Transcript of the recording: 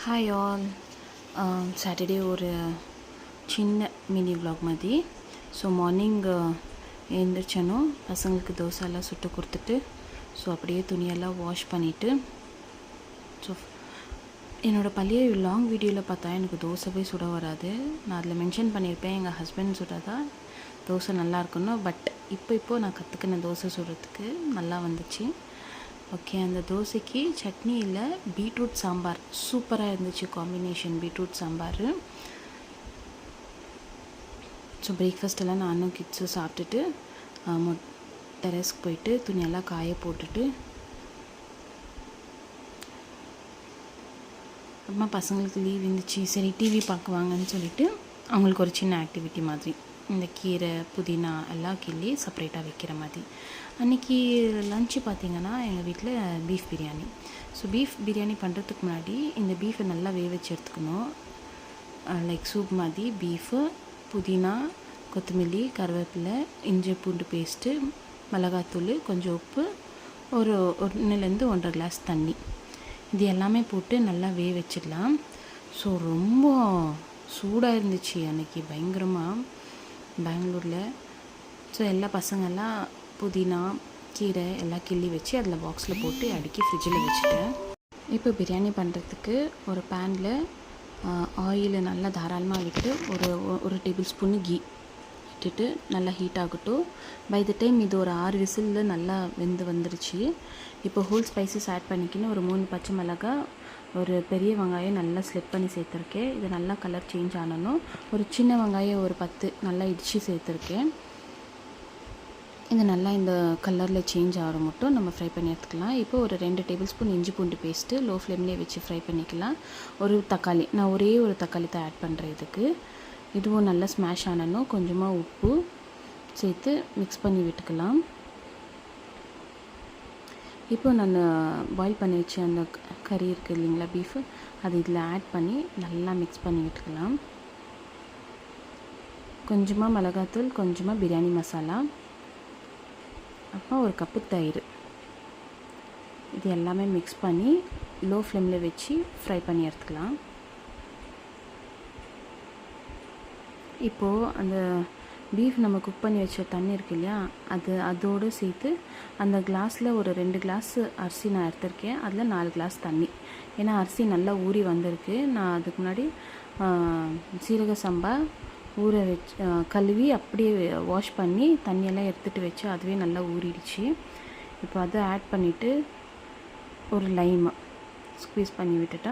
Hi all. Saturday ஒரு சின்ன mini vlog மாதிரி. ஸோ மார்னிங் எழுந்திரிச்சனோ பசங்களுக்கு தோசை எல்லாம் சுட்டு கொடுத்துட்டு ஸோ அப்படியே துணியெல்லாம் வாஷ் பண்ணிவிட்டு ஸோ என்னோடய பழைய லாங் வீடியோவில் பார்த்தா எனக்கு தோசைவே சுட வராது. நான் அதில் மென்ஷன் பண்ணியிருப்பேன் எங்கள் ஹஸ்பண்ட் சுடாதான் தோசை நல்லா இருக்கணும். பட் இப்போது நான் கற்றுக்கின தோசை சுடுறதுக்கு நல்லா வந்துச்சு. ஓகே, அந்த தோசைக்கு சட்னி இல்லை, பீட்ரூட் சாம்பார் சூப்பராக இருந்துச்சு காம்பினேஷன். பீட்ரூட் சாம்பார். ஸோ பிரேக்ஃபாஸ்ட்டெல்லாம் நானும் கிட்ஸும் சாப்பிட்டுட்டு டெரஸ்க்கு போயிட்டு துணியெல்லாம் காய போட்டுட்டு அப்புறமா பசங்களுக்கு லீவ் இருந்துச்சு, சரி டிவி பார்க்குவாங்கன்னு சொல்லிவிட்டு அவங்களுக்கு ஒரு சின்ன ஆக்டிவிட்டி மாதிரி இந்த கீரை புதினா எல்லாம் கிள்ளி செப்பரேட்டாக வைக்கிற மாதிரி. அன்றைக்கி லன்ச்சு பார்த்திங்கன்னா எங்கள் வீட்டில் beef biryani. So beef biryani பண்ணுறதுக்கு முன்னாடி இந்த பீஃபை நல்லா வச்சு எடுத்துக்கணும். லைக் சூப் மாதிரி பீஃபு, புதினா, கொத்தமல்லி, கருவேப்பிலை, இஞ்சி பூண்டு பேஸ்ட்டு, மிளகாத்தூள், கொஞ்சம் உப்பு, ஒரு 1 1.5 கிளாஸ் தண்ணி, இது எல்லாமே போட்டு நல்லா வச்சிடலாம். ஸோ ரொம்ப சூடாக இருந்துச்சு அன்றைக்கி பயங்கரமாக பெங்களூரில். ஸோ எல்லா பசங்கள்லாம் புதினா கீரை எல்லாம் கிள்ளி வச்சு அதில் பாக்ஸில் போட்டு அடுக்கி ஃப்ரிட்ஜில் வச்சுட்டேன். இப்போ பிரியாணி பண்ணுறதுக்கு ஒரு பேனில் ஆயில் நல்லா தாராளமாக விட்டு ஒரு டேபிள் ஸ்பூன் கீ விட்டுட்டு நல்லா ஹீட் ஆகட்டும். பை த டைம் இது ஒரு 6 விசிலில் நல்லா வந்துருச்சு. இப்போ ஹோல் ஸ்பைசஸ் ஆட் பண்ணிக்கின்னு ஒரு 3 பச்சை மிளகாய், ஒரு பெரிய வெங்காயம் நல்லா ஸ்லிப் பண்ணி சேர்த்துருக்கேன். இது நல்லா கலர் சேஞ்ச் ஆனணும். ஒரு சின்ன வெங்காயம் ஒரு 10 நல்லா இடித்து சேர்த்துருக்கேன். இது நல்லா இந்த கலரில் சேஞ்ச் ஆகிற மட்டும் நம்ம ஃப்ரை பண்ணி எடுத்துக்கலாம். இப்போ ஒரு 2 டேபிள் ஸ்பூன் இஞ்சி பூண்டு பேஸ்ட்டு லோ ஃப்ளேம்லேயே வச்சு ஃப்ரை பண்ணிக்கலாம். ஒரு தக்காளி, நான் ஒரே ஒரு தக்காளி தான் ஆட் பண்ணுறேன் இதுக்கு. இதுவும் நல்லா ஸ்மாஷ் ஆனணும். கொஞ்சமாக உப்பு சேர்த்து மிக்ஸ் பண்ணி விட்டுக்கலாம். இப்போ நான் பாயில் பண்ணி வச்ச அந்த கறி இருக்குது இல்லைங்களா, பீஃபு, அது இதில் ஆட் பண்ணி நல்லா மிக்ஸ் பண்ணி விட்டுக்கலாம். கொஞ்சமாக மிளகாத்தூள், கொஞ்சமாக பிரியாணி மசாலா, அப்புறம் ஒரு கப்பு தயிர், இது எல்லாமே மிக்ஸ் பண்ணி லோ ஃப்ளேமில் வச்சு ஃப்ரை பண்ணி எடுத்துக்கலாம். இப்போது அந்த பீஃப் நம்ம குக் பண்ணி வச்ச தண்ணி இருக்கு இல்லையா, அதோடு சேர்த்து அந்த கிளாஸில் ஒரு 2 கிளாஸ் அரிசி நான் எடுத்திருக்கேன். அதில் 4 கிளாஸ் தண்ணி. ஏன்னா அரிசி நல்லா ஊறி வந்திருக்கு. நான் அதுக்கு முன்னாடி சீரக சம்பா ஊற வச்சு கழுவி அப்படியே வாஷ் பண்ணி தண்ணியெல்லாம் எடுத்துகிட்டு வச்சு அதுவே நல்லா ஊறிடுச்சு. இப்போ அதை ஆட் பண்ணிவிட்டு ஒரு லைம் ஸ்க்வீஸ் பண்ணி விட்டுட்டா